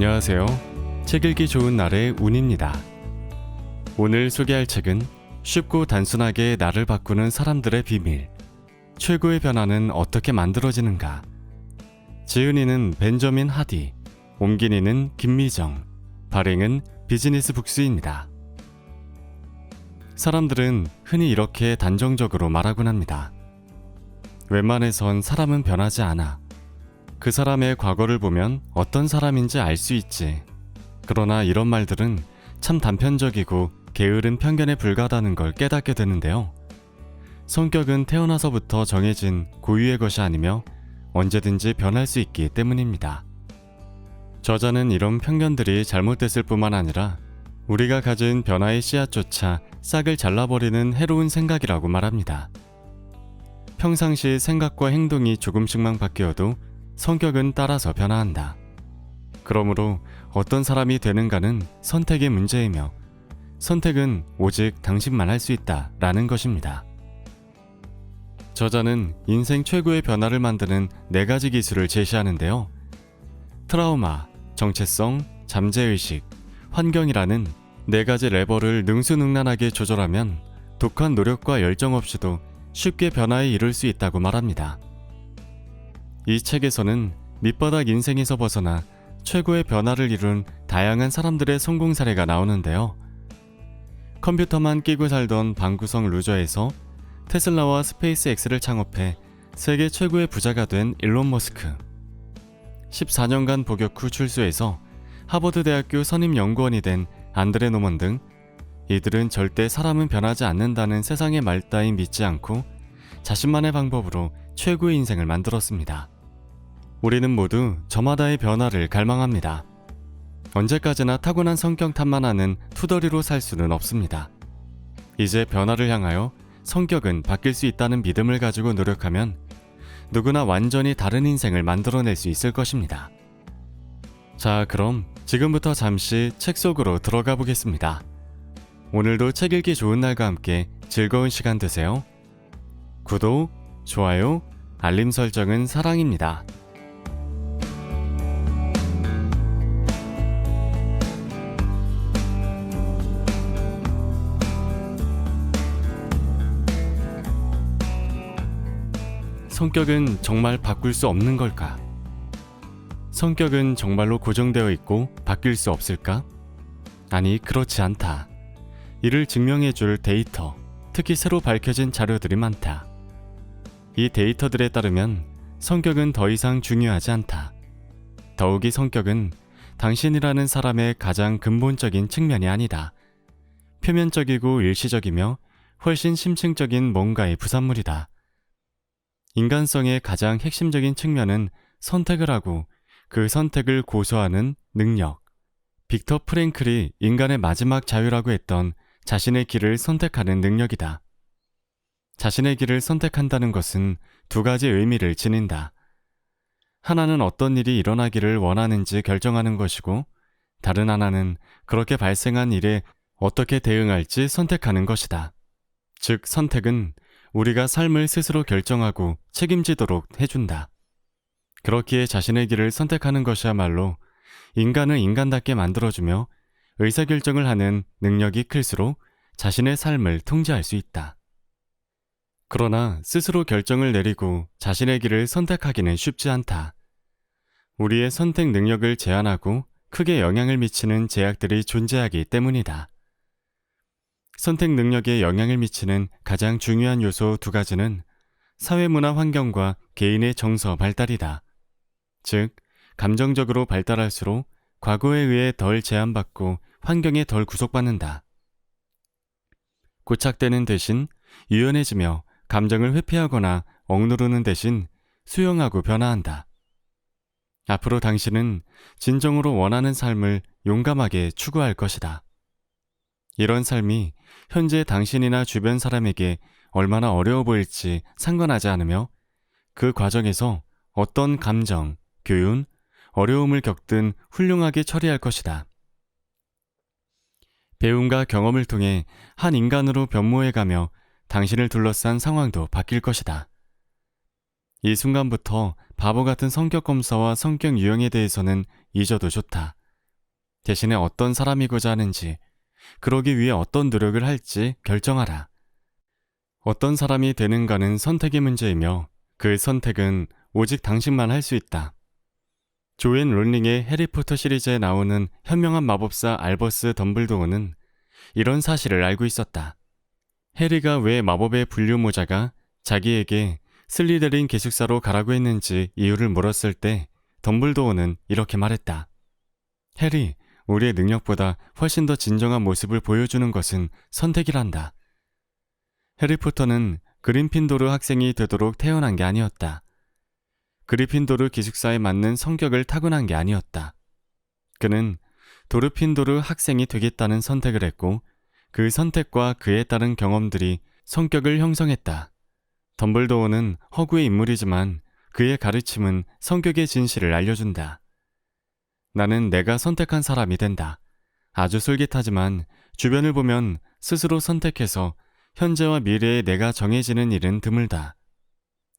안녕하세요. 책 읽기 좋은 날의 운입니다. 오늘 소개할 책은 쉽고 단순하게 나를 바꾸는 사람들의 비밀. 최고의 변화는 어떻게 만들어지는가? 지은이는 벤저민 하디, 옮긴이는 김미정, 발행은 비즈니스 북스입니다. 사람들은 흔히 이렇게 단정적으로 말하곤 합니다. 웬만해선 사람은 변하지 않아. 그 사람의 과거를 보면 어떤 사람인지 알 수 있지. 그러나 이런 말들은 참 단편적이고 게으른 편견에 불과하다는 걸 깨닫게 되는데요. 성격은 태어나서부터 정해진 고유의 것이 아니며 언제든지 변할 수 있기 때문입니다. 저자는 이런 편견들이 잘못됐을 뿐만 아니라 우리가 가진 변화의 씨앗조차 싹을 잘라버리는 해로운 생각이라고 말합니다. 평상시 생각과 행동이 조금씩만 바뀌어도 성격은 따라서 변화한다. 그러므로 어떤 사람이 되는가는 선택의 문제이며 선택은 오직 당신만 할 수 있다라는 것입니다. 저자는 인생 최고의 변화를 만드는 4가지 기술을 제시하는데요. 트라우마, 정체성, 잠재의식, 환경이라는 4가지 레버를 능수능란하게 조절하면 독한 노력과 열정 없이도 쉽게 변화에 이를 수 있다고 말합니다. 이 책에서는 밑바닥 인생에서 벗어나 최고의 변화를 이룬 다양한 사람들의 성공 사례가 나오는데요. 컴퓨터만 끼고 살던 방구석 루저에서 테슬라와 스페이스X를 창업해 세계 최고의 부자가 된 일론 머스크, 14년간 복역 후 출소해서 하버드 대학교 선임 연구원이 된 안드레 노먼 등 이들은 절대 사람은 변하지 않는다는 세상의 말 따윈 믿지 않고 자신만의 방법으로 최고의 인생을 만들었습니다. 우리는 모두 저마다의 변화를 갈망합니다. 언제까지나 타고난 성격 탓만 하는 투덜이로 살 수는 없습니다. 이제 변화를 향하여 성격은 바뀔 수 있다는 믿음을 가지고 노력하면 누구나 완전히 다른 인생을 만들어낼 수 있을 것입니다. 자, 그럼 지금부터 잠시 책 속으로 들어가 보겠습니다. 오늘도 책 읽기 좋은 날과 함께 즐거운 시간 되세요. 구독, 좋아요, 알림 설정은 사랑입니다. 성격은 정말 바꿀 수 없는 걸까? 성격은 정말로 고정되어 있고 바뀔 수 없을까? 아니, 그렇지 않다. 이를 증명해줄 데이터, 특히 새로 밝혀진 자료들이 많다. 이 데이터들에 따르면 성격은 더 이상 중요하지 않다. 더욱이 성격은 당신이라는 사람의 가장 근본적인 측면이 아니다. 표면적이고 일시적이며 훨씬 심층적인 뭔가의 부산물이다. 인간성의 가장 핵심적인 측면은 선택을 하고 그 선택을 고수하는 능력. 빅터 프랭클이 인간의 마지막 자유라고 했던 자신의 길을 선택하는 능력이다. 자신의 길을 선택한다는 것은 2가지 의미를 지닌다. 하나는 어떤 일이 일어나기를 원하는지 결정하는 것이고, 다른 하나는 그렇게 발생한 일에 어떻게 대응할지 선택하는 것이다. 즉, 선택은 우리가 삶을 스스로 결정하고 책임지도록 해준다. 그렇기에 자신의 길을 선택하는 것이야말로 인간을 인간답게 만들어주며 의사결정을 하는 능력이 클수록 자신의 삶을 통제할 수 있다. 그러나 스스로 결정을 내리고 자신의 길을 선택하기는 쉽지 않다. 우리의 선택 능력을 제한하고 크게 영향을 미치는 제약들이 존재하기 때문이다. 선택 능력에 영향을 미치는 가장 중요한 요소 2가지는 사회문화 환경과 개인의 정서 발달이다. 즉, 감정적으로 발달할수록 과거에 의해 덜 제한받고 환경에 덜 구속받는다. 고착되는 대신 유연해지며 감정을 회피하거나 억누르는 대신 수용하고 변화한다. 앞으로 당신은 진정으로 원하는 삶을 용감하게 추구할 것이다. 이런 삶이 현재 당신이나 주변 사람에게 얼마나 어려워 보일지 상관하지 않으며 그 과정에서 어떤 감정, 교훈, 어려움을 겪든 훌륭하게 처리할 것이다. 배움과 경험을 통해 한 인간으로 변모해가며 당신을 둘러싼 상황도 바뀔 것이다. 이 순간부터 바보 같은 성격 검사와 성격 유형에 대해서는 잊어도 좋다. 대신에 어떤 사람이고자 하는지, 그러기 위해 어떤 노력을 할지 결정하라. 어떤 사람이 되는가는 선택의 문제이며 그 선택은 오직 당신만 할 수 있다. 조앤 롤링의 해리포터 시리즈에 나오는 현명한 마법사 알버스 덤블도어는 이런 사실을 알고 있었다. 해리가 왜 마법의 분류 모자가 자기에게 슬리데린 기숙사로 가라고 했는지 이유를 물었을 때 덤블도어는 이렇게 말했다. 해리, 우리의 능력보다 훨씬 더 진정한 모습을 보여주는 것은 선택이란다. 해리포터는 그린핀도르 학생이 되도록 태어난 게 아니었다. 그리핀도르 기숙사에 맞는 성격을 타고난 게 아니었다. 그는 도르핀도르 학생이 되겠다는 선택을 했고 그 선택과 그에 따른 경험들이 성격을 형성했다. 덤블도어는 허구의 인물이지만 그의 가르침은 성격의 진실을 알려준다. 나는 내가 선택한 사람이 된다. 아주 솔깃하지만 주변을 보면 스스로 선택해서 현재와 미래의 내가 정해지는 일은 드물다.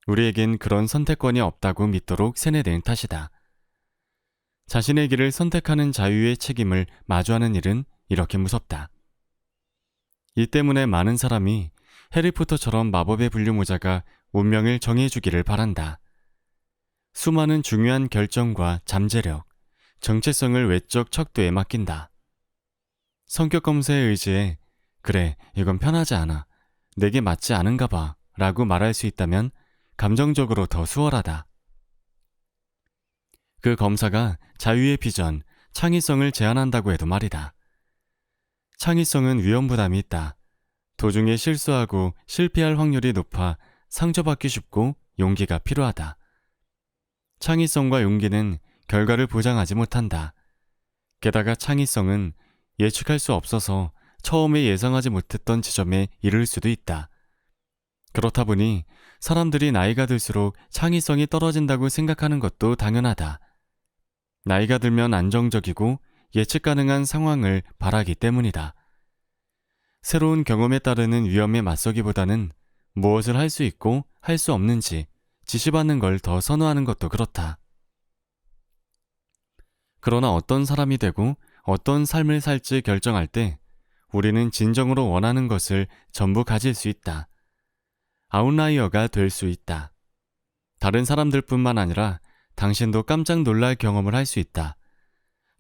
우리에겐 그런 선택권이 없다고 믿도록 세뇌된 탓이다. 자신의 길을 선택하는 자유의 책임을 마주하는 일은 이렇게 무섭다. 이 때문에 많은 사람이 해리포터처럼 마법의 분류 모자가 운명을 정해주기를 바란다. 수많은 중요한 결정과 잠재력, 정체성을 외적 척도에 맡긴다. 성격 검사에 의지해 그래, 이건 편하지 않아. 내게 맞지 않은가 봐 라고 말할 수 있다면 감정적으로 더 수월하다. 그 검사가 자유의 비전, 창의성을 제한한다고 해도 말이다. 창의성은 위험 부담이 있다. 도중에 실수하고 실패할 확률이 높아 상처받기 쉽고 용기가 필요하다. 창의성과 용기는 결과를 보장하지 못한다. 게다가 창의성은 예측할 수 없어서 처음에 예상하지 못했던 지점에 이를 수도 있다. 그렇다 보니 사람들이 나이가 들수록 창의성이 떨어진다고 생각하는 것도 당연하다. 나이가 들면 안정적이고 예측 가능한 상황을 바라기 때문이다. 새로운 경험에 따르는 위험에 맞서기보다는 무엇을 할 수 있고 할 수 없는지 지시받는 걸 더 선호하는 것도 그렇다. 그러나 어떤 사람이 되고 어떤 삶을 살지 결정할 때 우리는 진정으로 원하는 것을 전부 가질 수 있다. 아웃라이어가 될 수 있다. 다른 사람들뿐만 아니라 당신도 깜짝 놀랄 경험을 할 수 있다.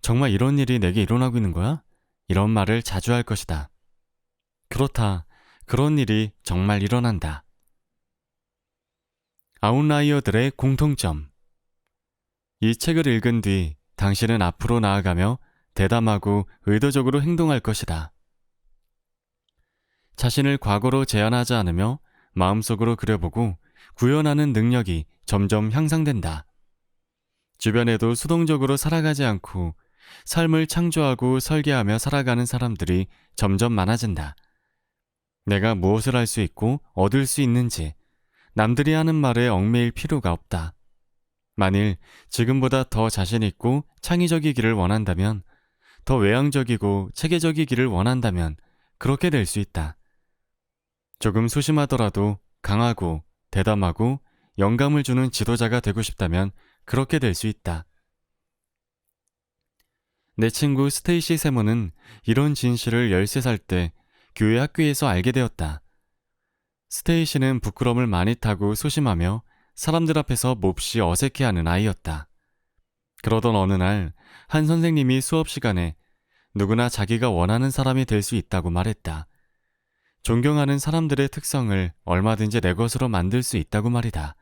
정말 이런 일이 내게 일어나고 있는 거야? 이런 말을 자주 할 것이다. 그렇다. 그런 일이 정말 일어난다. 아웃라이어들의 공통점. 이 책을 읽은 뒤 당신은 앞으로 나아가며 대담하고 의도적으로 행동할 것이다. 자신을 과거로 제한하지 않으며 마음속으로 그려보고 구현하는 능력이 점점 향상된다. 주변에도 수동적으로 살아가지 않고 삶을 창조하고 설계하며 살아가는 사람들이 점점 많아진다. 내가 무엇을 할 수 있고 얻을 수 있는지 남들이 하는 말에 얽매일 필요가 없다. 만일 지금보다 더 자신 있고 창의적이기를 원한다면, 더 외향적이고 체계적이기를 원한다면 그렇게 될 수 있다. 조금 소심하더라도 강하고 대담하고 영감을 주는 지도자가 되고 싶다면 그렇게 될 수 있다. 내 친구 스테이시 세모는 이런 진실을 13살 때 교회 학교에서 알게 되었다. 스테이시는 부끄러움을 많이 타고 소심하며 사람들 앞에서 몹시 어색해하는 아이였다. 그러던 어느 날 한 선생님이 수업 시간에 누구나 자기가 원하는 사람이 될 수 있다고 말했다. 존경하는 사람들의 특성을 얼마든지 내 것으로 만들 수 있다고 말이다.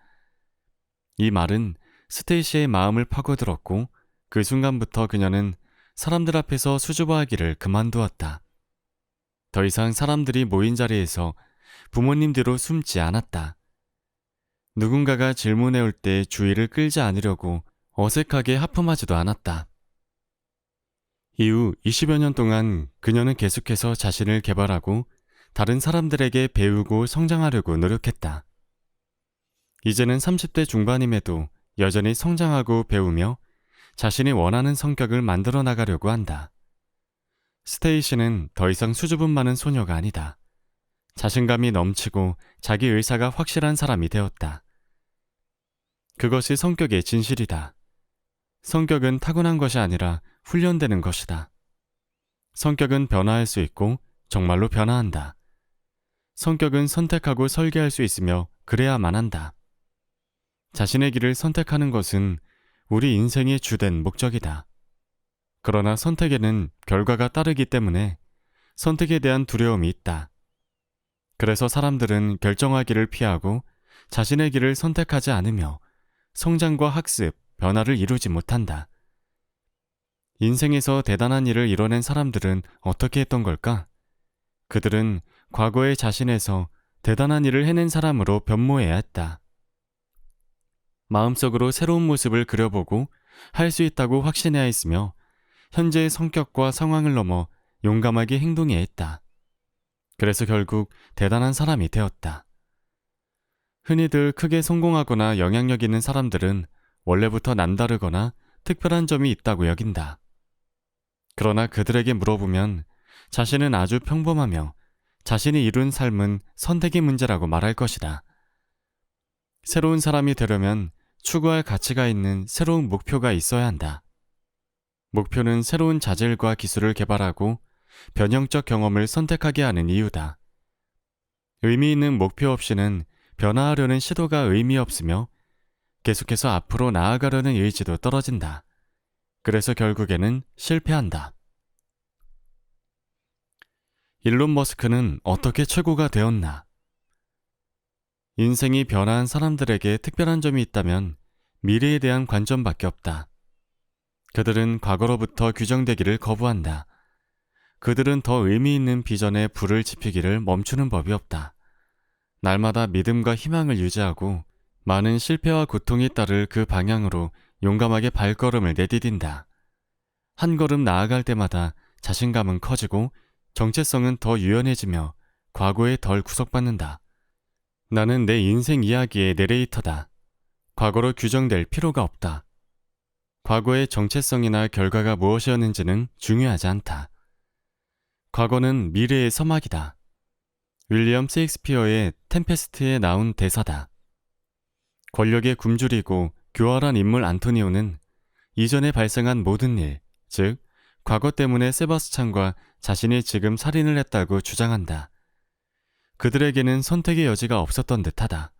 이 말은 스테이시의 마음을 파고들었고 그 순간부터 그녀는 사람들 앞에서 수줍어하기를 그만두었다. 더 이상 사람들이 모인 자리에서 부모님 뒤로 숨지 않았다. 누군가가 질문해올 때 주의를 끌지 않으려고 어색하게 하품하지도 않았다. 이후 20여 년 동안 그녀는 계속해서 자신을 개발하고 다른 사람들에게 배우고 성장하려고 노력했다. 이제는 30대 중반임에도 여전히 성장하고 배우며 자신이 원하는 성격을 만들어 나가려고 한다. 스테이시는 더 이상 수줍음 많은 소녀가 아니다. 자신감이 넘치고 자기 의사가 확실한 사람이 되었다. 그것이 성격의 진실이다. 성격은 타고난 것이 아니라 훈련되는 것이다. 성격은 변화할 수 있고 정말로 변화한다. 성격은 선택하고 설계할 수 있으며 그래야만 한다. 자신의 길을 선택하는 것은 우리 인생의 주된 목적이다. 그러나 선택에는 결과가 따르기 때문에 선택에 대한 두려움이 있다. 그래서 사람들은 결정하기를 피하고 자신의 길을 선택하지 않으며 성장과 학습, 변화를 이루지 못한다. 인생에서 대단한 일을 이뤄낸 사람들은 어떻게 했던 걸까? 그들은 과거의 자신에서 대단한 일을 해낸 사람으로 변모해야 했다. 마음속으로 새로운 모습을 그려보고 할 수 있다고 확신해야 했으며 현재의 성격과 상황을 넘어 용감하게 행동해야 했다. 그래서 결국 대단한 사람이 되었다. 흔히들 크게 성공하거나 영향력 있는 사람들은 원래부터 남다르거나 특별한 점이 있다고 여긴다. 그러나 그들에게 물어보면 자신은 아주 평범하며 자신이 이룬 삶은 선택의 문제라고 말할 것이다. 새로운 사람이 되려면 추구할 가치가 있는 새로운 목표가 있어야 한다. 목표는 새로운 자질과 기술을 개발하고 변형적 경험을 선택하게 하는 이유다. 의미 있는 목표 없이는 변화하려는 시도가 의미 없으며 계속해서 앞으로 나아가려는 의지도 떨어진다. 그래서 결국에는 실패한다. 일론 머스크는 어떻게 최고가 되었나? 인생이 변화한 사람들에게 특별한 점이 있다면 미래에 대한 관점밖에 없다. 그들은 과거로부터 규정되기를 거부한다. 그들은 더 의미 있는 비전에 불을 지피기를 멈추는 법이 없다. 날마다 믿음과 희망을 유지하고 많은 실패와 고통이 따를 그 방향으로 용감하게 발걸음을 내디딘다. 한 걸음 나아갈 때마다 자신감은 커지고 정체성은 더 유연해지며 과거에 덜 구속받는다. 나는 내 인생 이야기의 내레이터다. 과거로 규정될 필요가 없다. 과거의 정체성이나 결과가 무엇이었는지는 중요하지 않다. 과거는 미래의 서막이다. 윌리엄 셰익스피어의 템페스트에 나온 대사다. 권력에 굶주리고 교활한 인물 안토니오는 이전에 발생한 모든 일, 즉 과거 때문에 세바스찬과 자신이 지금 살인을 했다고 주장한다. 그들에게는 선택의 여지가 없었던 듯하다.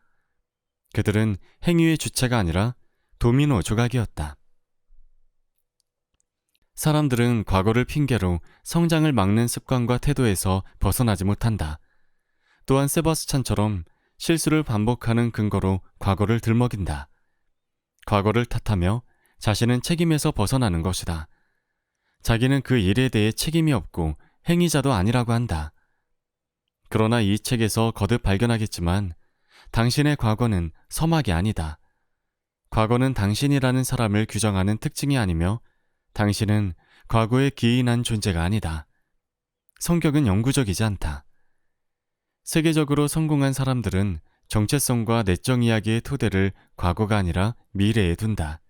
그들은 행위의 주체가 아니라 도미노 조각이었다. 사람들은 과거를 핑계로 성장을 막는 습관과 태도에서 벗어나지 못한다. 또한 세바스찬처럼 실수를 반복하는 근거로 과거를 들먹인다. 과거를 탓하며 자신은 책임에서 벗어나는 것이다. 자기는 그 일에 대해 책임이 없고 행위자도 아니라고 한다. 그러나 이 책에서 거듭 발견하겠지만 당신의 과거는 서막이 아니다. 과거는 당신이라는 사람을 규정하는 특징이 아니며 당신은 과거에 기인한 존재가 아니다. 성격은 영구적이지 않다. 세계적으로 성공한 사람들은 정체성과 내적 이야기의 토대를 과거가 아니라 미래에 둔다.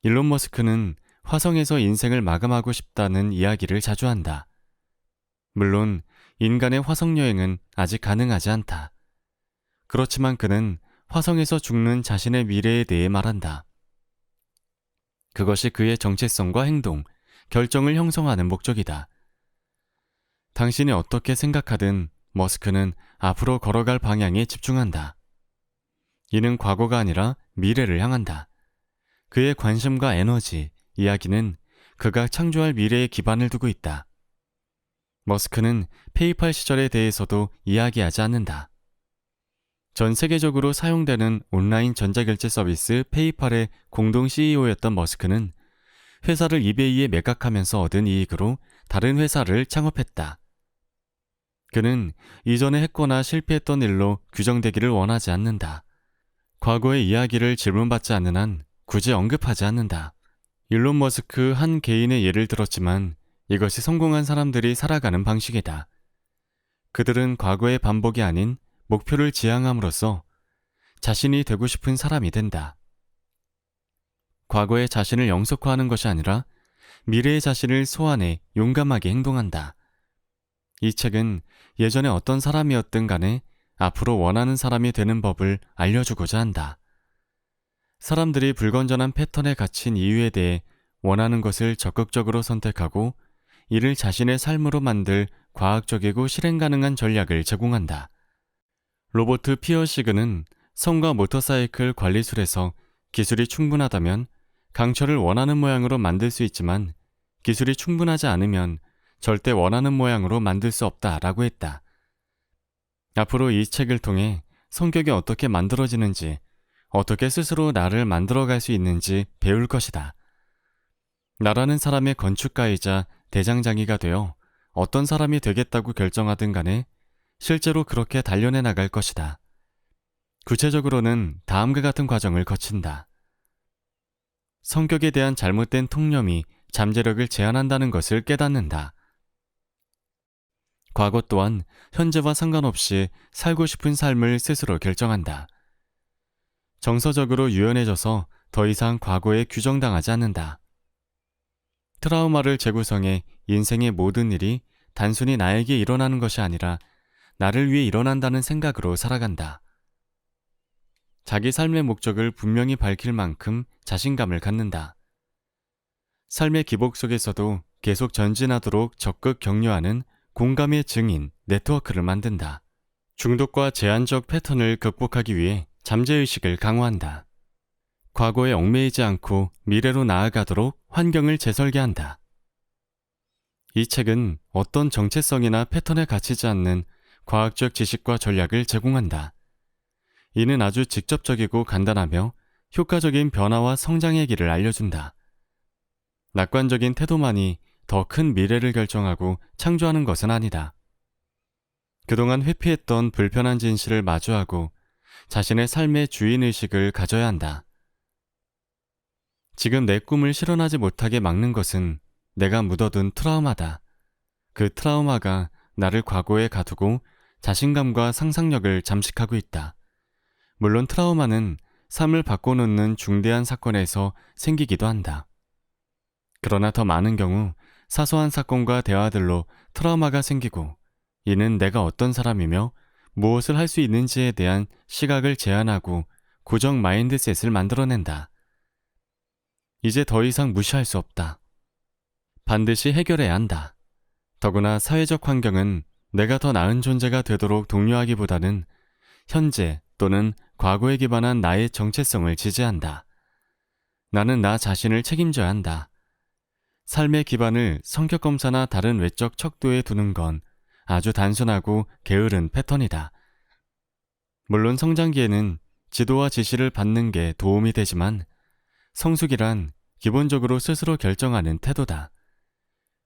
일론 머스크는 화성에서 인생을 마감하고 싶다는 이야기를 자주 한다. 물론 인간의 화성 여행은 아직 가능하지 않다. 그렇지만 그는 화성에서 죽는 자신의 미래에 대해 말한다. 그것이 그의 정체성과 행동, 결정을 형성하는 목적이다. 당신이 어떻게 생각하든 머스크는 앞으로 걸어갈 방향에 집중한다. 이는 과거가 아니라 미래를 향한다. 그의 관심과 에너지, 이야기는 그가 창조할 미래에 기반을 두고 있다. 머스크는 페이팔 시절에 대해서도 이야기하지 않는다. 전 세계적으로 사용되는 온라인 전자결제 서비스 페이팔의 공동 CEO였던 머스크는 회사를 이베이에 매각하면서 얻은 이익으로 다른 회사를 창업했다. 그는 이전에 했거나 실패했던 일로 규정되기를 원하지 않는다. 과거의 이야기를 질문받지 않는 한 굳이 언급하지 않는다. 일론 머스크 한 개인의 예를 들었지만 이것이 성공한 사람들이 살아가는 방식이다. 그들은 과거의 반복이 아닌 목표를 지향함으로써 자신이 되고 싶은 사람이 된다. 과거의 자신을 영속화하는 것이 아니라 미래의 자신을 소환해 용감하게 행동한다. 이 책은 예전에 어떤 사람이었든 간에 앞으로 원하는 사람이 되는 법을 알려주고자 한다. 사람들이 불건전한 패턴에 갇힌 이유에 대해 원하는 것을 적극적으로 선택하고 이를 자신의 삶으로 만들 과학적이고 실행 가능한 전략을 제공한다. 로버트 피어시그는 성과 모터사이클 관리술에서 기술이 충분하다면 강철을 원하는 모양으로 만들 수 있지만 기술이 충분하지 않으면 절대 원하는 모양으로 만들 수 없다라고 했다. 앞으로 이 책을 통해 성격이 어떻게 만들어지는지, 어떻게 스스로 나를 만들어갈 수 있는지 배울 것이다. 나라는 사람의 건축가이자 대장장이가 되어 어떤 사람이 되겠다고 결정하든 간에 실제로 그렇게 단련해 나갈 것이다. 구체적으로는 다음과 같은 과정을 거친다. 성격에 대한 잘못된 통념이 잠재력을 제한한다는 것을 깨닫는다. 과거 또한 현재와 상관없이 살고 싶은 삶을 스스로 결정한다. 정서적으로 유연해져서 더 이상 과거에 규정당하지 않는다. 트라우마를 재구성해 인생의 모든 일이 단순히 나에게 일어나는 것이 아니라 나를 위해 일어난다는 생각으로 살아간다. 자기 삶의 목적을 분명히 밝힐 만큼 자신감을 갖는다. 삶의 기복 속에서도 계속 전진하도록 적극 격려하는 공감의 증인, 네트워크를 만든다. 중독과 제한적 패턴을 극복하기 위해 잠재의식을 강화한다. 과거에 얽매이지 않고 미래로 나아가도록 환경을 재설계한다. 이 책은 어떤 정체성이나 패턴에 갇히지 않는 과학적 지식과 전략을 제공한다. 이는 아주 직접적이고 간단하며 효과적인 변화와 성장의 길을 알려준다. 낙관적인 태도만이 더 큰 미래를 결정하고 창조하는 것은 아니다. 그동안 회피했던 불편한 진실을 마주하고 자신의 삶의 주인의식을 가져야 한다. 지금 내 꿈을 실현하지 못하게 막는 것은 내가 묻어둔 트라우마다. 그 트라우마가 나를 과거에 가두고 자신감과 상상력을 잠식하고 있다. 물론 트라우마는 삶을 바꿔놓는 중대한 사건에서 생기기도 한다. 그러나 더 많은 경우 사소한 사건과 대화들로 트라우마가 생기고 이는 내가 어떤 사람이며 무엇을 할 수 있는지에 대한 시각을 제한하고 고정 마인드셋을 만들어낸다. 이제 더 이상 무시할 수 없다. 반드시 해결해야 한다. 더구나 사회적 환경은 내가 더 나은 존재가 되도록 독려하기보다는 현재 또는 과거에 기반한 나의 정체성을 지지한다. 나는 나 자신을 책임져야 한다. 삶의 기반을 성격검사나 다른 외적 척도에 두는 건 아주 단순하고 게으른 패턴이다. 물론 성장기에는 지도와 지시를 받는 게 도움이 되지만 성숙이란 기본적으로 스스로 결정하는 태도다.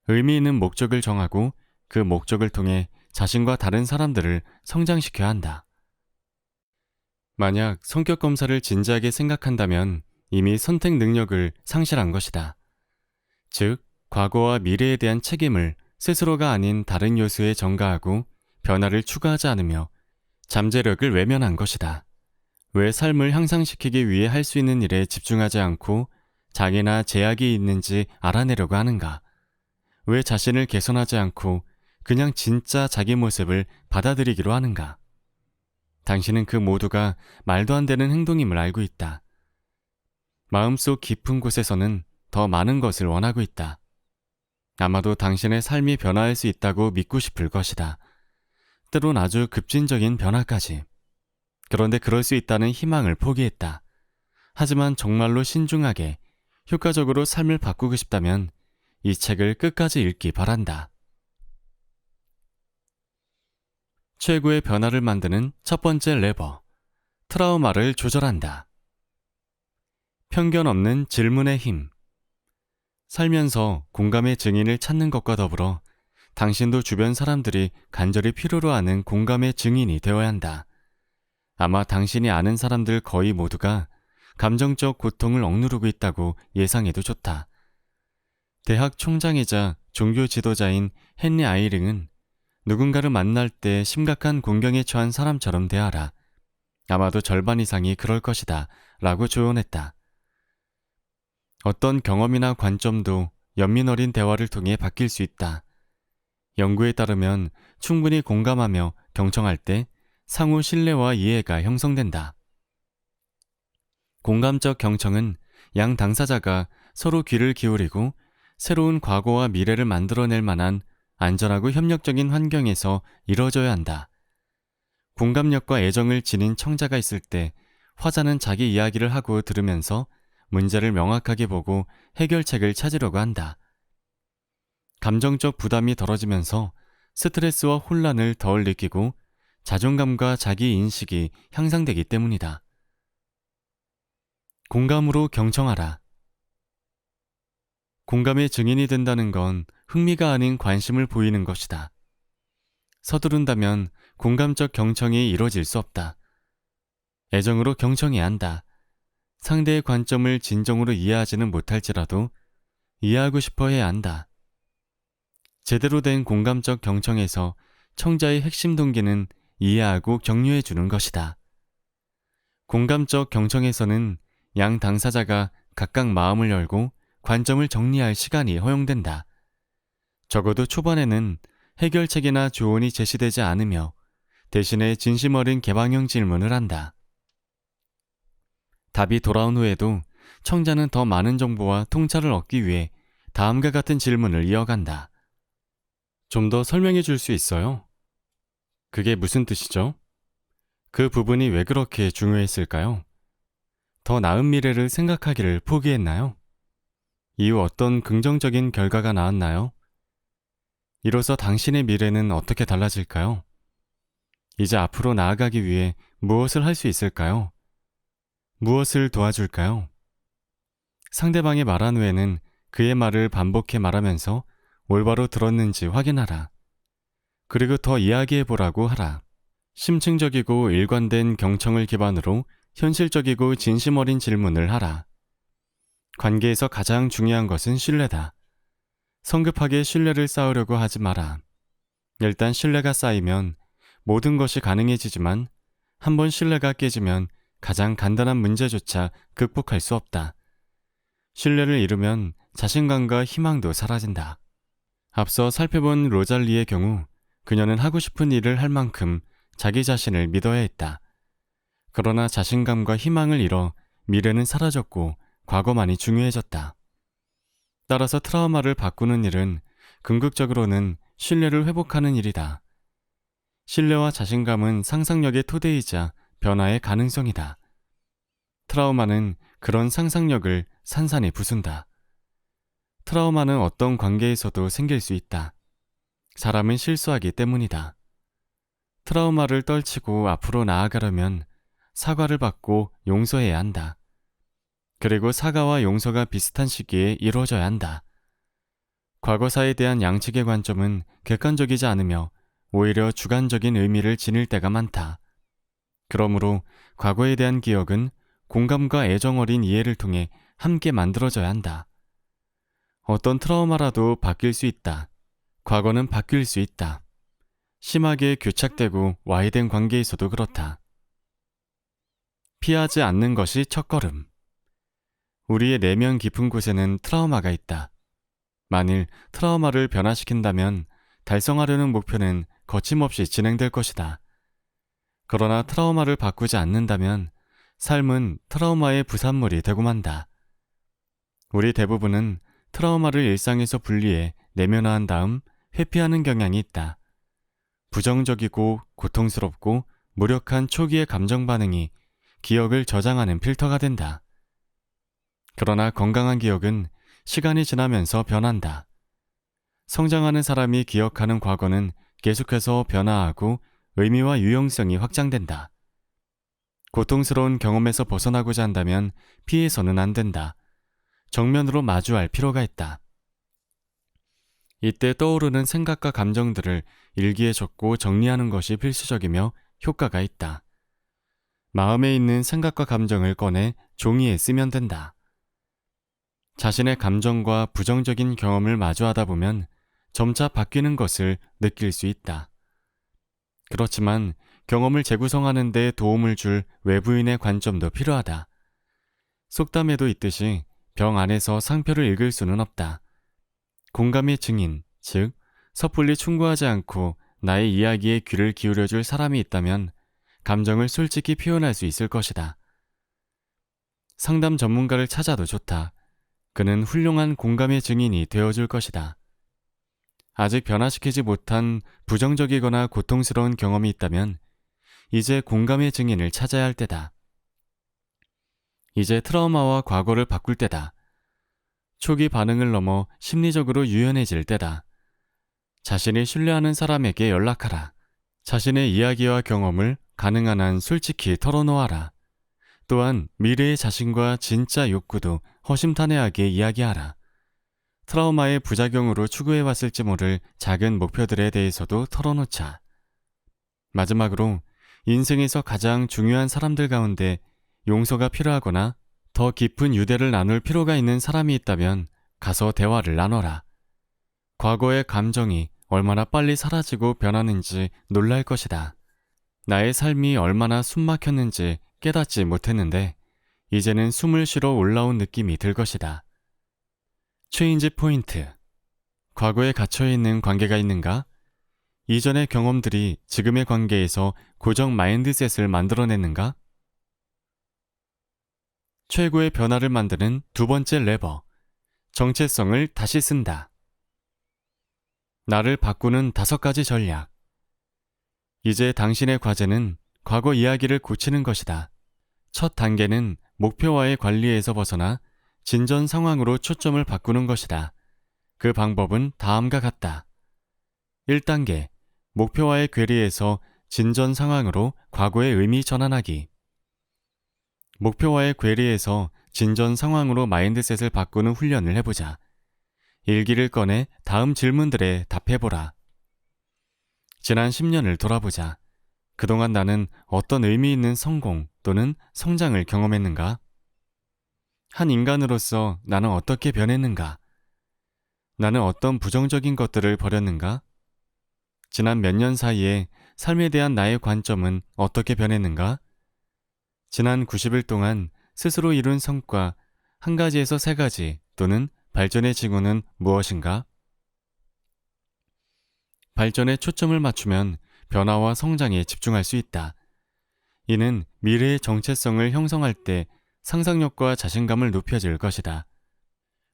의미 있는 목적을 정하고 그 목적을 통해 자신과 다른 사람들을 성장시켜야 한다. 만약 성격 검사를 진지하게 생각한다면 이미 선택 능력을 상실한 것이다. 즉, 과거와 미래에 대한 책임을 스스로가 아닌 다른 요소에 전가하고 변화를 추구하지 않으며 잠재력을 외면한 것이다. 왜 삶을 향상시키기 위해 할 수 있는 일에 집중하지 않고 장애나 제약이 있는지 알아내려고 하는가? 왜 자신을 개선하지 않고 그냥 진짜 자기 모습을 받아들이기로 하는가? 당신은 그 모두가 말도 안 되는 행동임을 알고 있다. 마음속 깊은 곳에서는 더 많은 것을 원하고 있다. 아마도 당신의 삶이 변화할 수 있다고 믿고 싶을 것이다. 때론 아주 급진적인 변화까지. 그런데 그럴 수 있다는 희망을 포기했다. 하지만 정말로 신중하게, 효과적으로 삶을 바꾸고 싶다면 이 책을 끝까지 읽기 바란다. 최고의 변화를 만드는 첫 번째 레버, 트라우마를 조절한다. 편견 없는 질문의 힘. 살면서 공감의 증인을 찾는 것과 더불어 당신도 주변 사람들이 간절히 필요로 하는 공감의 증인이 되어야 한다. 아마 당신이 아는 사람들 거의 모두가 감정적 고통을 억누르고 있다고 예상해도 좋다. 대학 총장이자 종교 지도자인 헨리 아이링은 누군가를 만날 때 심각한 공경에 처한 사람처럼 대하라. 아마도 절반 이상이 그럴 것이다 라고 조언했다. 어떤 경험이나 관점도 연민 어린 대화를 통해 바뀔 수 있다. 연구에 따르면 충분히 공감하며 경청할 때 상호 신뢰와 이해가 형성된다. 공감적 경청은 양 당사자가 서로 귀를 기울이고 새로운 과거와 미래를 만들어낼 만한 안전하고 협력적인 환경에서 이뤄져야 한다. 공감력과 애정을 지닌 청자가 있을 때 화자는 자기 이야기를 하고 들으면서 문제를 명확하게 보고 해결책을 찾으려고 한다. 감정적 부담이 덜어지면서 스트레스와 혼란을 덜 느끼고 자존감과 자기 인식이 향상되기 때문이다. 공감으로 경청하라. 공감의 증인이 된다는 건 흥미가 아닌 관심을 보이는 것이다. 서두른다면 공감적 경청이 이루어질 수 없다. 애정으로 경청해야 한다. 상대의 관점을 진정으로 이해하지는 못할지라도 이해하고 싶어 해야 한다. 제대로 된 공감적 경청에서 청자의 핵심 동기는 이해하고 격려해 주는 것이다. 공감적 경청에서는 양 당사자가 각각 마음을 열고 관점을 정리할 시간이 허용된다. 적어도 초반에는 해결책이나 조언이 제시되지 않으며 대신에 진심 어린 개방형 질문을 한다. 답이 돌아온 후에도 청자는 더 많은 정보와 통찰을 얻기 위해 다음과 같은 질문을 이어간다. 좀 더 설명해 줄 수 있어요? 그게 무슨 뜻이죠? 그 부분이 왜 그렇게 중요했을까요? 더 나은 미래를 생각하기를 포기했나요? 이후 어떤 긍정적인 결과가 나왔나요? 이로써 당신의 미래는 어떻게 달라질까요? 이제 앞으로 나아가기 위해 무엇을 할 수 있을까요? 무엇을 도와줄까요? 상대방이 말한 후에는 그의 말을 반복해 말하면서 올바로 들었는지 확인하라. 그리고 더 이야기해보라고 하라. 심층적이고 일관된 경청을 기반으로 현실적이고 진심 어린 질문을 하라. 관계에서 가장 중요한 것은 신뢰다. 성급하게 신뢰를 쌓으려고 하지 마라. 일단 신뢰가 쌓이면 모든 것이 가능해지지만 한번 신뢰가 깨지면 가장 간단한 문제조차 극복할 수 없다. 신뢰를 잃으면 자신감과 희망도 사라진다. 앞서 살펴본 로잘리의 경우 그녀는 하고 싶은 일을 할 만큼 자기 자신을 믿어야 했다. 그러나 자신감과 희망을 잃어 미래는 사라졌고 과거만이 중요해졌다. 따라서 트라우마를 바꾸는 일은 궁극적으로는 신뢰를 회복하는 일이다. 신뢰와 자신감은 상상력의 토대이자 변화의 가능성이다. 트라우마는 그런 상상력을 산산이 부순다. 트라우마는 어떤 관계에서도 생길 수 있다. 사람은 실수하기 때문이다. 트라우마를 떨치고 앞으로 나아가려면 사과를 받고 용서해야 한다. 그리고 사과와 용서가 비슷한 시기에 이루어져야 한다. 과거사에 대한 양측의 관점은 객관적이지 않으며 오히려 주관적인 의미를 지닐 때가 많다. 그러므로 과거에 대한 기억은 공감과 애정 어린 이해를 통해 함께 만들어져야 한다. 어떤 트라우마라도 바뀔 수 있다. 과거는 바뀔 수 있다. 심하게 교착되고 와해된 관계에서도 그렇다. 피하지 않는 것이 첫걸음. 우리의 내면 깊은 곳에는 트라우마가 있다. 만일 트라우마를 변화시킨다면 달성하려는 목표는 거침없이 진행될 것이다. 그러나 트라우마를 바꾸지 않는다면 삶은 트라우마의 부산물이 되고 만다. 우리 대부분은 트라우마를 일상에서 분리해 내면화한 다음 회피하는 경향이 있다. 부정적이고 고통스럽고 무력한 초기의 감정 반응이 기억을 저장하는 필터가 된다. 그러나 건강한 기억은 시간이 지나면서 변한다. 성장하는 사람이 기억하는 과거는 계속해서 변화하고 의미와 유용성이 확장된다. 고통스러운 경험에서 벗어나고자 한다면 피해서는 안 된다. 정면으로 마주할 필요가 있다. 이때 떠오르는 생각과 감정들을 일기에 적고 정리하는 것이 필수적이며 효과가 있다. 마음에 있는 생각과 감정을 꺼내 종이에 쓰면 된다. 자신의 감정과 부정적인 경험을 마주하다 보면 점차 바뀌는 것을 느낄 수 있다. 그렇지만 경험을 재구성하는 데 도움을 줄 외부인의 관점도 필요하다. 속담에도 있듯이 병 안에서 상표를 읽을 수는 없다. 공감의 증인, 즉 섣불리 충고하지 않고 나의 이야기에 귀를 기울여줄 사람이 있다면 감정을 솔직히 표현할 수 있을 것이다. 상담 전문가를 찾아도 좋다. 그는 훌륭한 공감의 증인이 되어줄 것이다. 아직 변화시키지 못한 부정적이거나 고통스러운 경험이 있다면 이제 공감의 증인을 찾아야 할 때다. 이제 트라우마와 과거를 바꿀 때다. 초기 반응을 넘어 심리적으로 유연해질 때다. 자신이 신뢰하는 사람에게 연락하라. 자신의 이야기와 경험을 가능한 한 솔직히 털어놓아라. 또한 미래의 자신과 진짜 욕구도 허심탄회하게 이야기하라. 트라우마의 부작용으로 추구해왔을지 모를 작은 목표들에 대해서도 털어놓자. 마지막으로 인생에서 가장 중요한 사람들 가운데 용서가 필요하거나 더 깊은 유대를 나눌 필요가 있는 사람이 있다면 가서 대화를 나눠라. 과거의 감정이 얼마나 빨리 사라지고 변하는지 놀랄 것이다. 나의 삶이 얼마나 숨막혔는지 깨닫지 못했는데 이제는 숨을 쉬러 올라온 느낌이 들 것이다. 체인지 포인트. 과거에 갇혀있는 관계가 있는가? 이전의 경험들이 지금의 관계에서 고정 마인드셋을 만들어냈는가? 최고의 변화를 만드는 두 번째 레버. 정체성을 다시 쓴다. 나를 바꾸는 5가지 전략. 이제 당신의 과제는 과거 이야기를 고치는 것이다. 첫 단계는 목표와의 관리에서 벗어나 진전 상황으로 초점을 바꾸는 것이다. 그 방법은 다음과 같다. 1단계, 목표와의 괴리에서 진전 상황으로 과거의 의미 전환하기. 목표와의 괴리에서 진전 상황으로 마인드셋을 바꾸는 훈련을 해보자. 일기를 꺼내 다음 질문들에 답해보라. 지난 10년을 돌아보자. 그동안 나는 어떤 의미 있는 성공 또는 성장을 경험했는가? 한 인간으로서 나는 어떻게 변했는가? 나는 어떤 부정적인 것들을 버렸는가? 지난 몇 년 사이에 삶에 대한 나의 관점은 어떻게 변했는가? 지난 90일 동안 스스로 이룬 성과 1가지에서 3가지 또는 발전의 징후는 무엇인가? 발전에 초점을 맞추면 변화와 성장에 집중할 수 있다. 이는 미래의 정체성을 형성할 때 상상력과 자신감을 높여줄 것이다.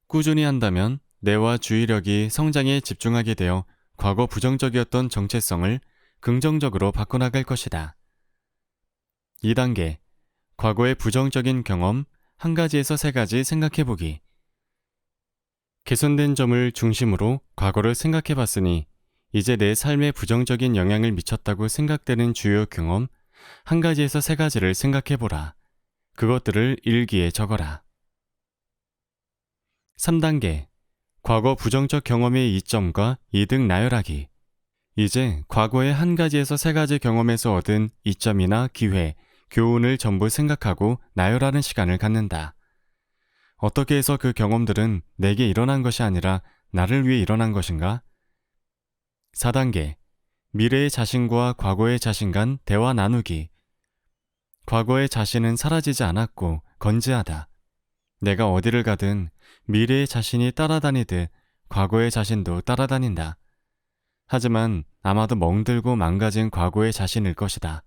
꾸준히 한다면 뇌와 주의력이 성장에 집중하게 되어 과거 부정적이었던 정체성을 긍정적으로 바꿔나갈 것이다. 2단계, 과거의 부정적인 경험 1가지에서 3가지 생각해보기. 개선된 점을 중심으로 과거를 생각해봤으니 이제 내 삶에 부정적인 영향을 미쳤다고 생각되는 주요 경험 1가지에서 3가지를 생각해보라. 그것들을 일기에 적어라. 3단계, 과거 부정적 경험의 이점과 이득 나열하기. 이제 과거의 1가지에서 3가지 경험에서 얻은 이점이나 기회, 교훈을 전부 생각하고 나열하는 시간을 갖는다. 어떻게 해서 그 경험들은 내게 일어난 것이 아니라 나를 위해 일어난 것인가? 4단계, 미래의 자신과 과거의 자신 간 대화 나누기. 과거의 자신은 사라지지 않았고 건재하다. 내가 어디를 가든 미래의 자신이 따라다니듯 과거의 자신도 따라다닌다. 하지만 아마도 멍들고 망가진 과거의 자신일 것이다.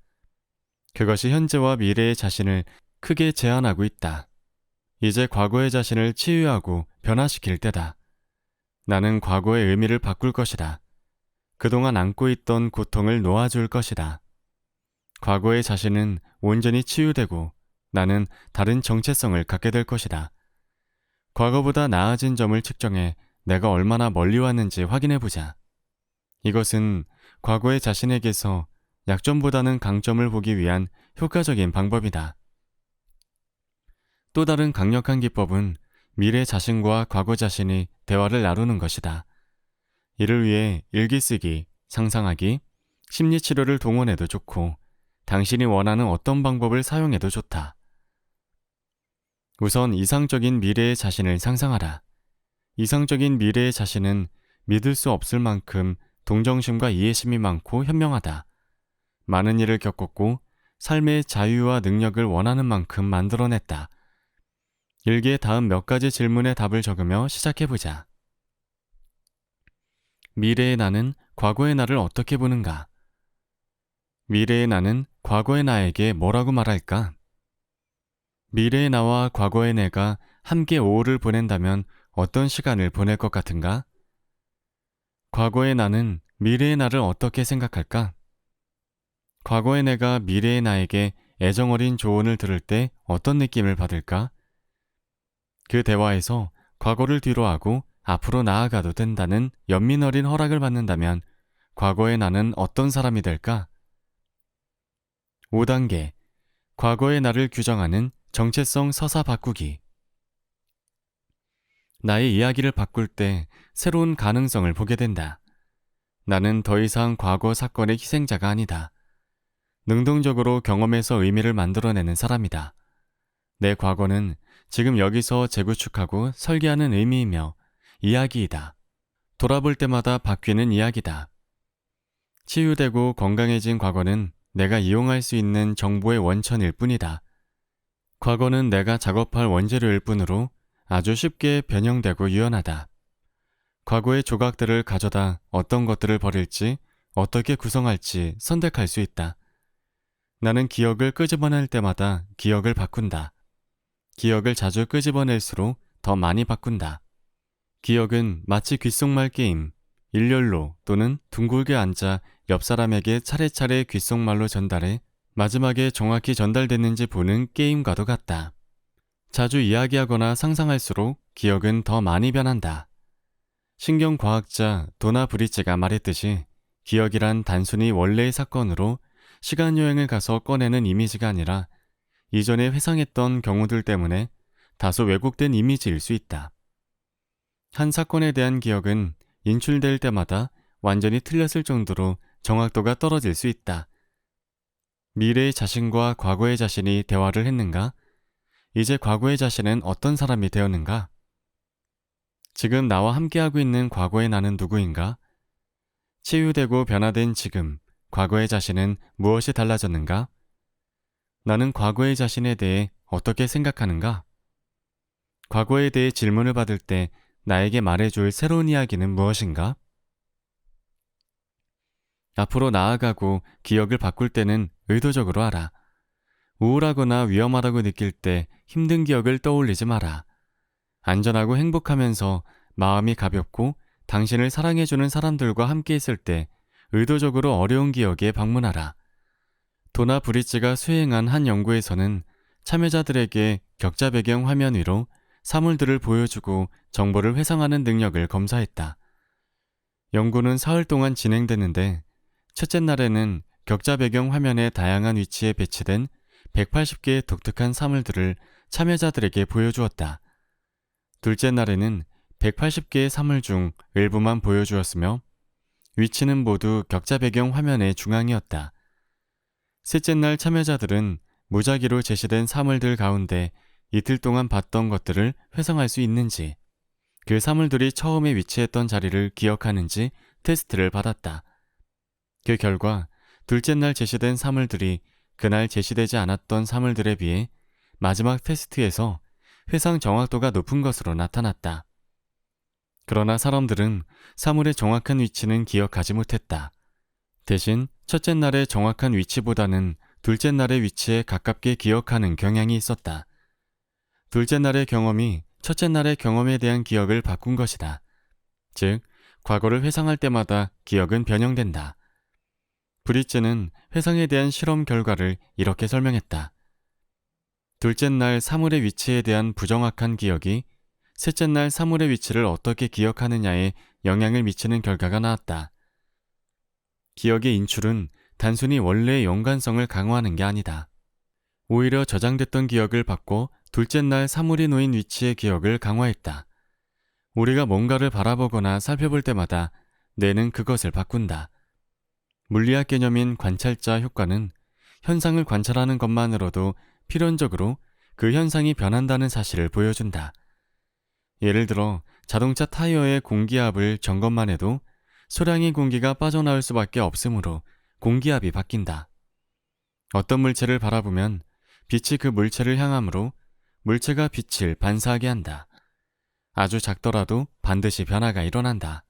그것이 현재와 미래의 자신을 크게 제한하고 있다. 이제 과거의 자신을 치유하고 변화시킬 때다. 나는 과거의 의미를 바꿀 것이다. 그동안 안고 있던 고통을 놓아줄 것이다. 과거의 자신은 온전히 치유되고 나는 다른 정체성을 갖게 될 것이다. 과거보다 나아진 점을 측정해 내가 얼마나 멀리 왔는지 확인해보자. 이것은 과거의 자신에게서 약점보다는 강점을 보기 위한 효과적인 방법이다. 또 다른 강력한 기법은 미래 자신과 과거 자신이 대화를 나누는 것이다. 이를 위해 일기 쓰기, 상상하기, 심리치료를 동원해도 좋고 당신이 원하는 어떤 방법을 사용해도 좋다. 우선 이상적인 미래의 자신을 상상하라. 이상적인 미래의 자신은 믿을 수 없을 만큼 동정심과 이해심이 많고 현명하다. 많은 일을 겪었고 삶의 자유와 능력을 원하는 만큼 만들어냈다. 일기에 다음 몇 가지 질문의 답을 적으며 시작해보자. 미래의 나는 과거의 나를 어떻게 보는가? 미래의 나는 과거의 나에게 뭐라고 말할까? 미래의 나와 과거의 내가 함께 오후를 보낸다면 어떤 시간을 보낼 것 같은가? 과거의 나는 미래의 나를 어떻게 생각할까? 과거의 내가 미래의 나에게 애정어린 조언을 들을 때 어떤 느낌을 받을까? 그 대화에서 과거를 뒤로하고 앞으로 나아가도 된다는 연민 어린 허락을 받는다면 과거의 나는 어떤 사람이 될까? 5단계. 과거의 나를 규정하는 정체성 서사 바꾸기. 나의 이야기를 바꿀 때 새로운 가능성을 보게 된다. 나는 더 이상 과거 사건의 희생자가 아니다. 능동적으로 경험에서 의미를 만들어내는 사람이다. 내 과거는 지금 여기서 재구축하고 설계하는 의미이며 이야기이다. 돌아볼 때마다 바뀌는 이야기다. 치유되고 건강해진 과거는 내가 이용할 수 있는 정보의 원천일 뿐이다. 과거는 내가 작업할 원재료일 뿐으로 아주 쉽게 변형되고 유연하다. 과거의 조각들을 가져다 어떤 것들을 버릴지, 어떻게 구성할지 선택할 수 있다. 나는 기억을 끄집어낼 때마다 기억을 바꾼다. 기억을 자주 끄집어낼수록 더 많이 바꾼다. 기억은 마치 귓속말 게임, 일렬로 또는 둥글게 앉아 옆 사람에게 차례차례 귓속말로 전달해 마지막에 정확히 전달됐는지 보는 게임과도 같다. 자주 이야기하거나 상상할수록 기억은 더 많이 변한다. 신경과학자 도나 브리치가 말했듯이 기억이란 단순히 원래의 사건으로 시간여행을 가서 꺼내는 이미지가 아니라 이전에 회상했던 경우들 때문에 다소 왜곡된 이미지일 수 있다. 한 사건에 대한 기억은 인출될 때마다 완전히 틀렸을 정도로 정확도가 떨어질 수 있다. 미래의 자신과 과거의 자신이 대화를 했는가? 이제 과거의 자신은 어떤 사람이 되었는가? 지금 나와 함께하고 있는 과거의 나는 누구인가? 치유되고 변화된 지금, 과거의 자신은 무엇이 달라졌는가? 나는 과거의 자신에 대해 어떻게 생각하는가? 과거에 대해 질문을 받을 때 나에게 말해줄 새로운 이야기는 무엇인가? 앞으로 나아가고 기억을 바꿀 때는 의도적으로 하라. 우울하거나 위험하다고 느낄 때 힘든 기억을 떠올리지 마라. 안전하고 행복하면서 마음이 가볍고 당신을 사랑해주는 사람들과 함께 있을 때 의도적으로 어려운 기억에 방문하라. 도나 브리츠가 수행한 한 연구에서는 참여자들에게 격자 배경 화면 위로 사물들을 보여주고 정보를 회상하는 능력을 검사했다. 연구는 사흘 동안 진행됐는데 첫째 날에는 격자 배경 화면의 다양한 위치에 배치된 180개의 독특한 사물들을 참여자들에게 보여주었다. 둘째 날에는 180개의 사물 중 일부만 보여주었으며 위치는 모두 격자 배경 화면의 중앙이었다. 셋째 날 참여자들은 무작위로 제시된 사물들 가운데 이틀 동안 봤던 것들을 회상할 수 있는지, 그 사물들이 처음에 위치했던 자리를 기억하는지 테스트를 받았다. 그 결과 둘째 날 제시된 사물들이 그날 제시되지 않았던 사물들에 비해 마지막 테스트에서 회상 정확도가 높은 것으로 나타났다. 그러나 사람들은 사물의 정확한 위치는 기억하지 못했다. 대신 첫째 날의 정확한 위치보다는 둘째 날의 위치에 가깝게 기억하는 경향이 있었다. 둘째 날의 경험이 첫째 날의 경험에 대한 기억을 바꾼 것이다. 즉, 과거를 회상할 때마다 기억은 변형된다. 브리츠는 회상에 대한 실험 결과를 이렇게 설명했다. 둘째 날 사물의 위치에 대한 부정확한 기억이 셋째 날 사물의 위치를 어떻게 기억하느냐에 영향을 미치는 결과가 나왔다. 기억의 인출은 단순히 원래의 연관성을 강화하는 게 아니다. 오히려 저장됐던 기억을 바꿔 둘째 날 사물이 놓인 위치의 기억을 강화했다. 우리가 뭔가를 바라보거나 살펴볼 때마다 뇌는 그것을 바꾼다. 물리학 개념인 관찰자 효과는 현상을 관찰하는 것만으로도 필연적으로 그 현상이 변한다는 사실을 보여준다. 예를 들어 자동차 타이어의 공기압을 점검만 해도 소량의 공기가 빠져나올 수밖에 없으므로 공기압이 바뀐다. 어떤 물체를 바라보면 빛이 그 물체를 향하므로 물체가 빛을 반사하게 한다. 아주 작더라도 반드시 변화가 일어난다.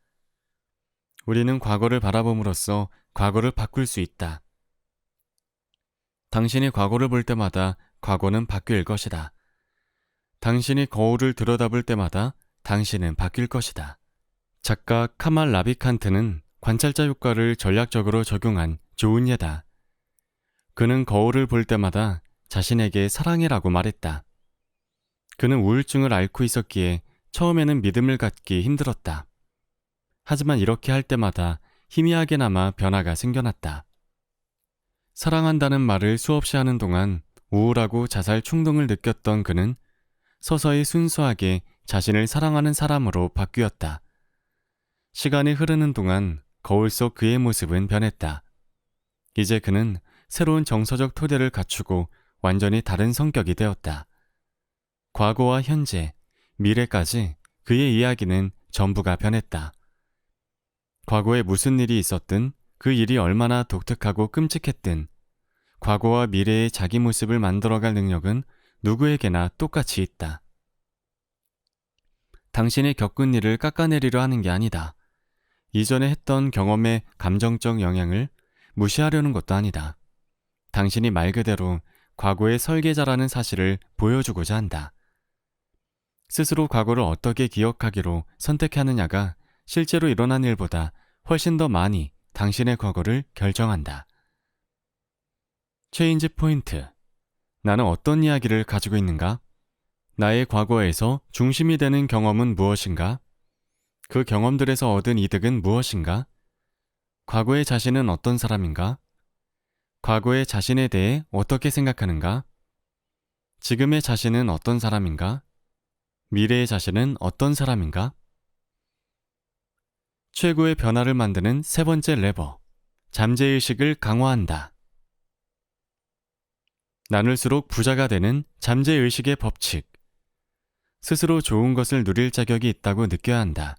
우리는 과거를 바라봄으로써 과거를 바꿀 수 있다. 당신이 과거를 볼 때마다 과거는 바뀔 것이다. 당신이 거울을 들여다볼 때마다 당신은 바뀔 것이다. 작가 카말 라비칸트는 관찰자 효과를 전략적으로 적용한 좋은 예다. 그는 거울을 볼 때마다 자신에게 사랑해라고 말했다. 그는 우울증을 앓고 있었기에 처음에는 믿음을 갖기 힘들었다. 하지만 이렇게 할 때마다 희미하게나마 변화가 생겨났다. 사랑한다는 말을 수없이 하는 동안 우울하고 자살 충동을 느꼈던 그는 서서히 순수하게 자신을 사랑하는 사람으로 바뀌었다. 시간이 흐르는 동안 거울 속 그의 모습은 변했다. 이제 그는 새로운 정서적 토대를 갖추고 완전히 다른 성격이 되었다. 과거와 현재, 미래까지 그의 이야기는 전부가 변했다. 과거에 무슨 일이 있었든 그 일이 얼마나 독특하고 끔찍했든 과거와 미래의 자기 모습을 만들어갈 능력은 누구에게나 똑같이 있다. 당신이 겪은 일을 깎아내리려 하는 게 아니다. 이전에 했던 경험의 감정적 영향을 무시하려는 것도 아니다. 당신이 말 그대로 과거의 설계자라는 사실을 보여주고자 한다. 스스로 과거를 어떻게 기억하기로 선택하느냐가 실제로 일어난 일보다 훨씬 더 많이 당신의 과거를 결정한다. 체인지 포인트. 나는 어떤 이야기를 가지고 있는가? 나의 과거에서 중심이 되는 경험은 무엇인가? 그 경험들에서 얻은 이득은 무엇인가? 과거의 자신은 어떤 사람인가? 과거의 자신에 대해 어떻게 생각하는가? 지금의 자신은 어떤 사람인가? 미래의 자신은 어떤 사람인가? 최고의 변화를 만드는 세 번째 레버, 잠재의식을 강화한다. 나눌수록 부자가 되는 잠재의식의 법칙. 스스로 좋은 것을 누릴 자격이 있다고 느껴야 한다.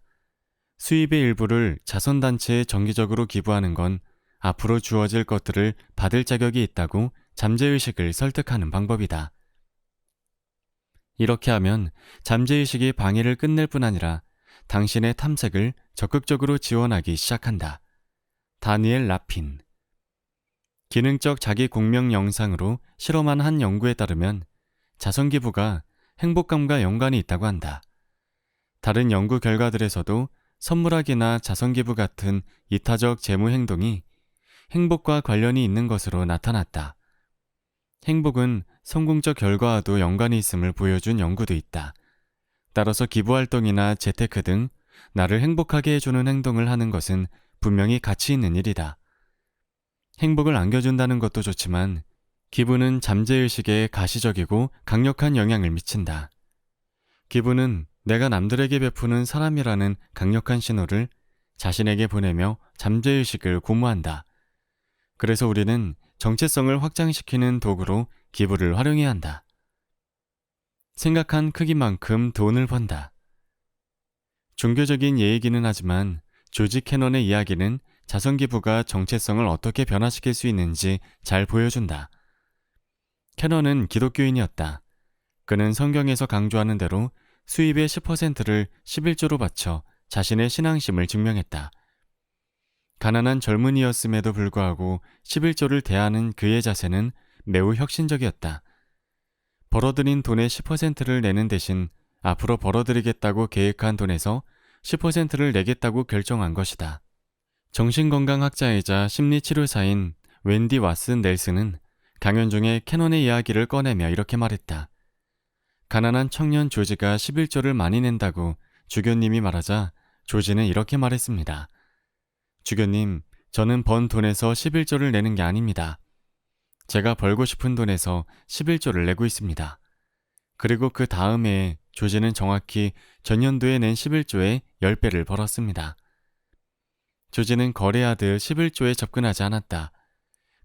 수입의 일부를 자선단체에 정기적으로 기부하는 건 앞으로 주어질 것들을 받을 자격이 있다고 잠재의식을 설득하는 방법이다. 이렇게 하면 잠재의식이 방해를 끝낼 뿐 아니라 당신의 탐색을 적극적으로 지원하기 시작한다. 다니엘 라핀. 기능적 자기 공명 영상으로 실험한 한 연구에 따르면 자선기부가 행복감과 연관이 있다고 한다. 다른 연구 결과들에서도 선물하기나 자선기부 같은 이타적 재무 행동이 행복과 관련이 있는 것으로 나타났다. 행복은 성공적 결과와도 연관이 있음을 보여준 연구도 있다. 따라서 기부활동이나 재테크 등 나를 행복하게 해주는 행동을 하는 것은 분명히 가치 있는 일이다. 행복을 안겨준다는 것도 좋지만 기부는 잠재의식에 가시적이고 강력한 영향을 미친다. 기부는 내가 남들에게 베푸는 사람이라는 강력한 신호를 자신에게 보내며 잠재의식을 고무한다. 그래서 우리는 정체성을 확장시키는 도구로 기부를 활용해야 한다. 생각한 크기만큼 돈을 번다. 종교적인 예이기는 하지만 조지 캐넌의 이야기는 자선기부가 정체성을 어떻게 변화시킬 수 있는지 잘 보여준다. 캐넌은 기독교인이었다. 그는 성경에서 강조하는 대로 수입의 10%를 11조로 바쳐 자신의 신앙심을 증명했다. 가난한 젊은이였음에도 불구하고 11조를 대하는 그의 자세는 매우 혁신적이었다. 벌어들인 돈의 10%를 내는 대신 앞으로 벌어들이겠다고 계획한 돈에서 10%를 내겠다고 결정한 것이다. 정신건강학자이자 심리치료사인 웬디 왓슨 넬슨은 강연 중에 캐논의 이야기를 꺼내며 이렇게 말했다. 가난한 청년 조지가 11조를 많이 낸다고 주교님이 말하자 조지는 이렇게 말했습니다. 주교님, 저는 번 돈에서 11조를 내는 게 아닙니다. 제가 벌고 싶은 돈에서 11조를 내고 있습니다. 그리고 그 다음 해에 조지는 정확히 전년도에 낸 11조의 10배를 벌었습니다. 조지는 거래하듯 11조에 접근하지 않았다.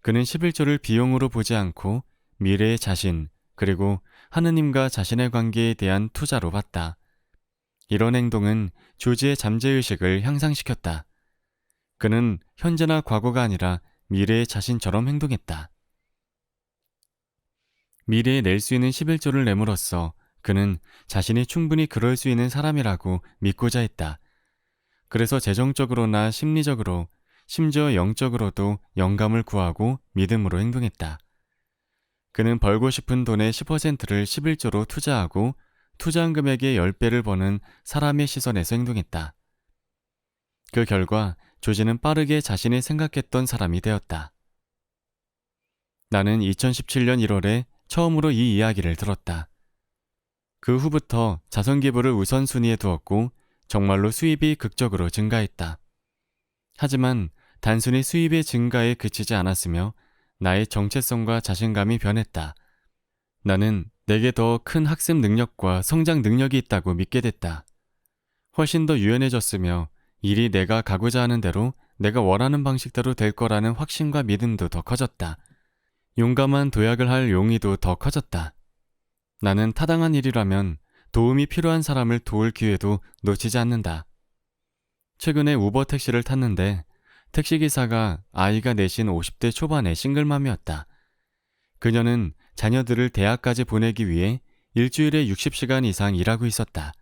그는 11조를 비용으로 보지 않고 미래의 자신, 그리고 하느님과 자신의 관계에 대한 투자로 봤다. 이런 행동은 조지의 잠재의식을 향상시켰다. 그는 현재나 과거가 아니라 미래의 자신처럼 행동했다. 미래에 낼 수 있는 11조를 내므로써 그는 자신이 충분히 그럴 수 있는 사람이라고 믿고자 했다. 그래서 재정적으로나 심리적으로, 심지어 영적으로도 영감을 구하고 믿음으로 행동했다. 그는 벌고 싶은 돈의 10%를 11조로 투자하고 투자한 금액의 10배를 버는 사람의 시선에서 행동했다. 그 결과 조지는 빠르게 자신이 생각했던 사람이 되었다. 나는 2017년 1월에 처음으로 이 이야기를 들었다. 그 후부터 자선 기부를 우선순위에 두었고 정말로 수입이 극적으로 증가했다. 하지만 단순히 수입의 증가에 그치지 않았으며 나의 정체성과 자신감이 변했다. 나는 내게 더 큰 학습 능력과 성장 능력이 있다고 믿게 됐다. 훨씬 더 유연해졌으며 일이 내가 가고자 하는 대로 내가 원하는 방식대로 될 거라는 확신과 믿음도 더 커졌다. 용감한 도약을 할 용의도 더 커졌다. 나는 타당한 일이라면 도움이 필요한 사람을 도울 기회도 놓치지 않는다. 최근에 우버 택시를 탔는데 택시기사가 아이가 내신 50대 초반의 싱글맘이었다. 그녀는 자녀들을 대학까지 보내기 위해 일주일에 60시간 이상 일하고 있었다.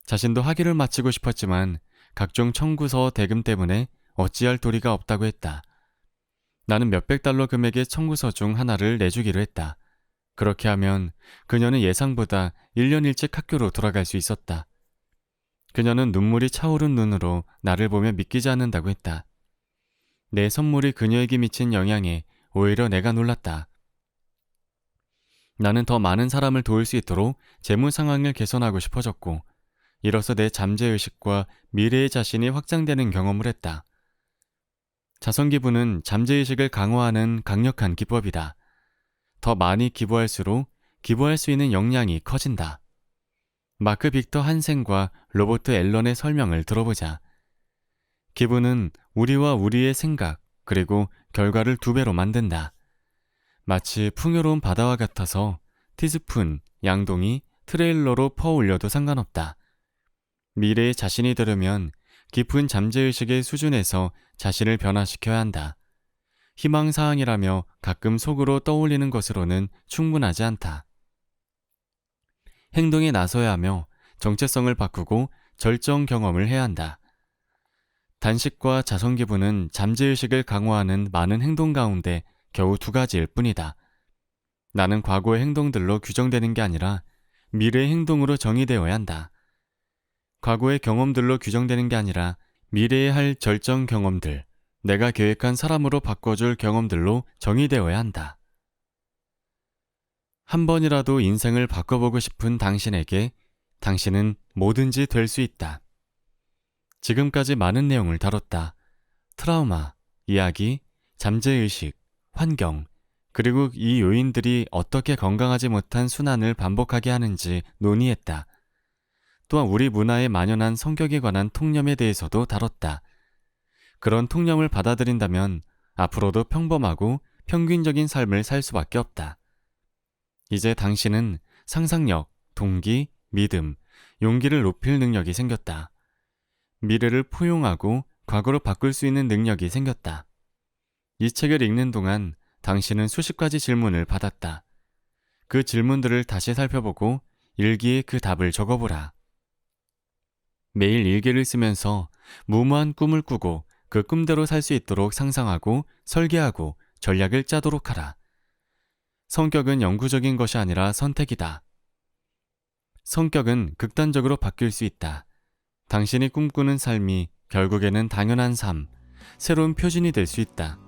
자신도 학위를 마치고 싶었지만 각종 청구서 대금 때문에 어찌할 도리가 없다고 했다. 나는 몇백 달러 금액의 청구서 중 하나를 내주기로 했다. 그렇게 하면 그녀는 예상보다 1년 일찍 학교로 돌아갈 수 있었다. 그녀는 눈물이 차오른 눈으로 나를 보며 믿기지 않는다고 했다. 내 선물이 그녀에게 미친 영향에 오히려 내가 놀랐다. 나는 더 많은 사람을 도울 수 있도록 재무 상황을 개선하고 싶어졌고, 이로써 내 잠재의식과 미래의 자신이 확장되는 경험을 했다. 자선기부는 잠재의식을 강화하는 강력한 기법이다. 더 많이 기부할수록 기부할 수 있는 역량이 커진다. 마크 빅터 한센과 로버트 앨런의 설명을 들어보자. 기부는 우리와 우리의 생각, 그리고 결과를 2배로 만든다. 마치 풍요로운 바다와 같아서 티스푼, 양동이, 트레일러로 퍼올려도 상관없다. 미래의 자신이 되려면 깊은 잠재의식의 수준에서 자신을 변화시켜야 한다. 희망사항이라며 가끔 속으로 떠올리는 것으로는 충분하지 않다. 행동에 나서야 하며 정체성을 바꾸고 절정 경험을 해야 한다. 단식과 자선기부는 잠재의식을 강화하는 많은 행동 가운데 겨우 2가지일 뿐이다. 나는 과거의 행동들로 규정되는 게 아니라 미래의 행동으로 정의되어야 한다. 과거의 경험들로 규정되는 게 아니라 미래에 할 절정 경험들, 내가 계획한 사람으로 바꿔줄 경험들로 정의되어야 한다. 한 번이라도 인생을 바꿔보고 싶은 당신에게 당신은 뭐든지 될 수 있다. 지금까지 많은 내용을 다뤘다. 트라우마, 이야기, 잠재의식, 환경, 그리고 이 요인들이 어떻게 건강하지 못한 순환을 반복하게 하는지 논의했다. 또한 우리 문화에 만연한 성격에 관한 통념에 대해서도 다뤘다. 그런 통념을 받아들인다면 앞으로도 평범하고 평균적인 삶을 살 수밖에 없다. 이제 당신은 상상력, 동기, 믿음, 용기를 높일 능력이 생겼다. 미래를 포용하고 과거로 바꿀 수 있는 능력이 생겼다. 이 책을 읽는 동안 당신은 수십 가지 질문을 받았다. 그 질문들을 다시 살펴보고 일기에 그 답을 적어보라. 매일 일기를 쓰면서 무모한 꿈을 꾸고 그 꿈대로 살 수 있도록 상상하고 설계하고 전략을 짜도록 하라. 성격은 영구적인 것이 아니라 선택이다. 성격은 극단적으로 바뀔 수 있다. 당신이 꿈꾸는 삶이 결국에는 당연한 삶, 새로운 표준이 될 수 있다.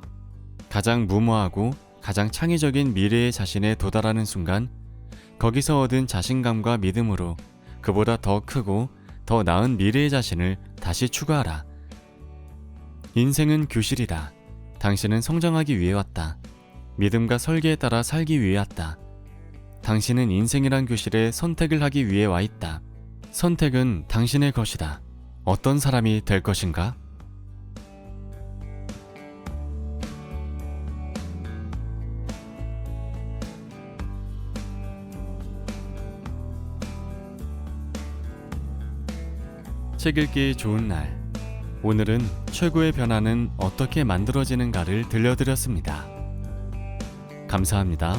가장 무모하고 가장 창의적인 미래의 자신에 도달하는 순간, 거기서 얻은 자신감과 믿음으로 그보다 더 크고 더 나은 미래의 자신을 다시 추구하라. 인생은 교실이다. 당신은 성장하기 위해 왔다. 믿음과 설계에 따라 살기 위해 왔다. 당신은 인생이란 교실에 선택을 하기 위해 와 있다. 선택은 당신의 것이다. 어떤 사람이 될 것인가? 책 읽기 좋은 날. 오늘은 최고의 변화는 어떻게 만들어지는가를 들려드렸습니다. 감사합니다.